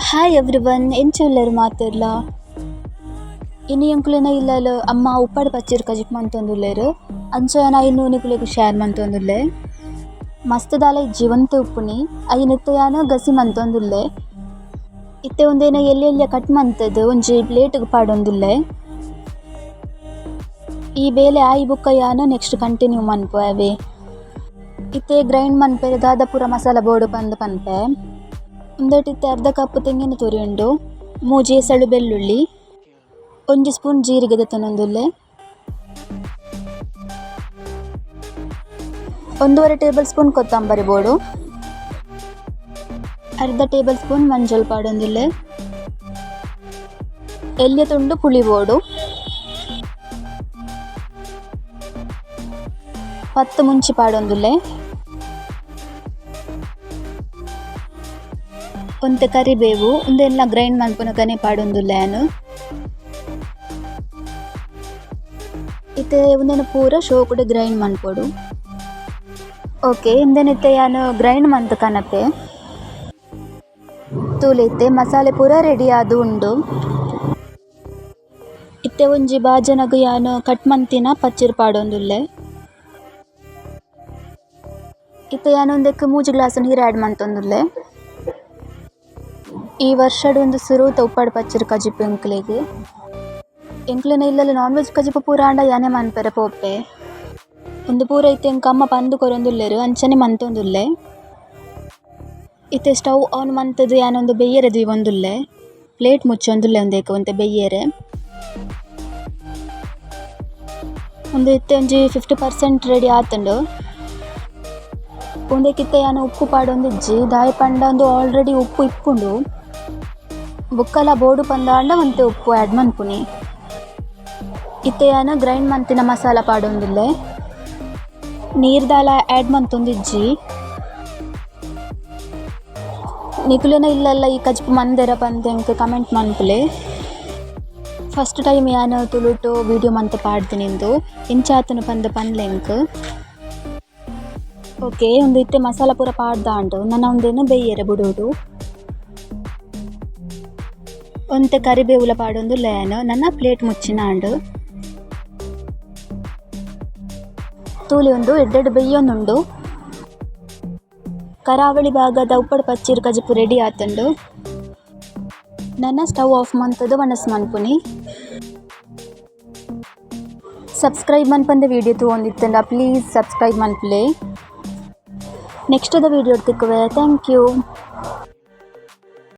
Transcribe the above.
Hi everyone ಎಂಚುಲ್ಲೆರ್ ಮಾತೆರ್ಲ ಇನಿ ಎಂಕುಲೆನ ಇಲ್ಲಲ್ ಅಮ್ಮ ಉಪ್ಪಡ್ ಪಚ್ಚಿರ್ ಕಜಿಪ್ ಮಂತೊಂದುಲ್ಲೆರ್ ಅಂಚ ಇನ್ನು ನಿಕುಲೆಗ್ ಶೇರ್ ಮಂತೊಂದುಲ್ಲೆ ಮಸ್ತ್ ದಾಲ ಜೀವಂತ ಉಪ್ಪುನಿ ಐನ್ ಇತ್ತೆಯಾನ ಗಸಿ ಮಂತೊಂದುಲ್ಲೆ ಇತ್ತೆ ಒಂದೇನ ಎಲ್ಲೆಲ್ಲ ಕಟ್ ಮಂತದ್ ಒಂಜಿ ಪ್ಲೇಟ್ಗ್ ಪಾಡೊಂದುಲ್ಲೆ ಈ ಬೇಲೆ ಆಯಿ ಬುಕ್ಕ ಯಾನ ನೆಕ್ಸ್ಟ್ ಕಂಟಿನ್ಯೂ ಮನ್ಪುವೆ ಇತ್ತೆ ಗ್ರೈಂಡ್ ಮನ್ಪೆರ್ ದಾದ ಪೂರ ಮಸಾಲ ಬೋರ್ಡ್ ಪಂದ್ ಪನ್ಪೆ ಒಂದೆಟಿತ್ತೆ ಅರ್ಧ ಕಪ್ ತೆಂಗಿನ ತುರಿ ಉಂಡು, ಮೂಜಿ ಎಸಳು ಬೆಳ್ಳುಳ್ಳಿ, 1 ಸ್ಪೂನ್ ಜೀರಿಗೆ ದೆತ್ತೊಂದುಲ್ಲೆ, 1/2 ಟೇಬಲ್ ಸ್ಪೂನ್ ಕೊತ್ತಂಬರಿ ಬೋಡು, ಅರ್ಧ ಟೇಬಲ್ ಸ್ಪೂನ್ ಮಂಜಲ್ ಪಾಡೊಂದುಲ್ಲೆ, ಎಲ್ಯ ತುಂಡು ಪುಳಿ ಬೋಡು, 10 ಮುಂಚಿ ಪಾಡೊಂದುಲ್ಲೆ, ಒಂತೆ ಕರಿಬೇವು ಉಂದೆಲ್ಲ ಗ್ರೈಂಡ್ ಮನ್ಪುನಗನೆ ಪಾಡೊಂದುಲ್ಲೆ ಆನು ಇತ್ತೆ ಉಂದೆನ ಪೂರ ಶೋಕುಡು ಗ್ರೈಂಡ್ ಮನ್ಪೊಡು. ಓಕೆ ಇಂದೆನಿತ್ತೆ ಯಾನು ಗ್ರೈಂಡ್ ಮಂತ್ ಕನಪೆ ತೂಲೆತ್ತೆ ಮಸಾಲೆ ಪೂರ ರೆಡಿ ಆದು ಉಂಡು. ಇತ್ತೆ ಒಂಜಿ ಬಾಜನಗು ಯಾನು ಕಟ್ ಮಂತಿನ ಪಚ್ಚಿರ್ ಪಾಡೊಂದುಲ್ಲೆ. ಇತ್ತೆ ಯಾನು ಒಂದೆಕ್ 3 ಗ್ಲಾಸ್ ನೀರು ಆ್ಯಡ್ ಮಂತೊಂದುಲ್ಲೆ. ಈ ವರ್ಷಡ್ ಒಂದು ಸುರುತ ಉಪ್ಪಡ್ ಪಚ್ಚಿರ್ ಕಜಿಪ್ ಎಂಕ್ಲೆನ ಇಲ್ಲಲ್ಲಿ ನಾನ್ ವೆಜ್ ಕಜಿಪ್ ಪೂರ ಆಂಡ ಯಾನೆ ಮನ್ಪೆರೆ ಪೋಪೆ ಒಂದು ಪೂರ ಇತ್ತೆ ಎಂಕ ಅಮ್ಮ ಪಂದು ಕೊರೊಂದುಲ್ಲೆರ್ ಅಂಚನೆ ಮಂತೊಂದುಲ್ಲೆ. ಇತ್ತೆ ಸ್ಟವ್ ಆನ್ ಮಂತದ್ದು ಯಾನೊಂದು ಬೆಯ್ಯರೆ ದೀವೊಂದುಲ್ಲೆ ಪ್ಲೇಟ್ ಮುಚ್ಚೊಂದುಲ್ಲೆ ಒಂದೇಕ ಒಂತೆ ಬೆಯ್ಯರೆ ಒಂದು ಇತ್ತೆ ಒಂಜಿ 50% ರೆಡಿ ಆತುಂಡು. ಒಂದೇಕಿತ್ತೆ ಯಾನು ಉಪ್ಪು ಪಾಡೊಂದಿಜ್ಜಿ ದಾಯೆ ಪಂಡ ಒಂದು ಆಲ್ರೆಡಿ ಉಪ್ಪು ಇಪ್ಪುಂಡು ಬುಕ್ಕಲ ಬೋಡು ಪಂದಾಂಡ ಒಂತೆ ಉಪ್ಪು ಆ್ಯಡ್ ಮನ್ಪುನಿ. ಇತ್ತೆ ಯಾನು ಗ್ರೈಂಡ್ ಮಂತಿನ ಮಸಾಲ ಪಾಡೊಂದುಲ್ಲೆ ನೀರ್ ದಾಲ ಆ್ಯಡ್ ಮಂತೊಂದಿಜ್ಜಿ. ನಿಕುಲೆನ ಇಲ್ಲಲ್ಲ ಈ ಕಜಿಪ್ ಮಂದೆರ ಪಂದೆಂಕ್ ಕಮೆಂಟ್ ಮನ್ಪುಲೆ. ಫಸ್ಟ್ ಟೈಮ್ ಯಾನು ತುಳುಟು ವೀಡಿಯೋ ಮಂತ್ ಪಾಡ್ದಿನಿಂದು ಇಂಚಾತನು ಪಂದ್ ಪನ್ಲೆಂಕ್. ಓಕೆ ಒಂದು ಇತ್ತೆ ಮಸಾಲ ಪೂರ ಪಾಡ್ದಾಂಡು ನನ್ನ ಒಂದೇನು ಬೆಯ್ಯರೆ ಬುಡೋಡು ಒಂತೆ ಕರಿಬೇವುಲ ಪಾಡೊಂದು ಲೇನು ನನ್ನ ಪ್ಲೇಟ್ ಮುಚ್ಚಿನಾಂಡು ತೂಲಿ ಒಂದು ಎಡ್ಡೆಡ್ ಬೆಯ್ಯೊಂದುಂಡು. ಕರಾವಳಿ ಭಾಗದ ಉಪ್ಪಡ್ ಪಚ್ಚಿರ್ ಕಜಿಪು ರೆಡಿ ಆತುಂಡು. ನನ್ನ ಸ್ಟವ್ ಆಫ್ ಮಂತದ್ದು ವನಸ್ ಮನ್ಪುನಿ. ಸಬ್ಸ್ಕ್ರೈಬ್ ಮನ್ಪಂದೆ ವೀಡಿಯೋ ತೂವೊಂದಿತ್ತಂಡ ಪ್ಲೀಸ್ ಸಬ್ಸ್ಕ್ರೈಬ್ ಮನ್ಪುಲೆ. ನೆಕ್ಸ್ಟ್ ದ ವೀಡಿಯೋ ತಿಕ್ಕುವೆ. Thank you.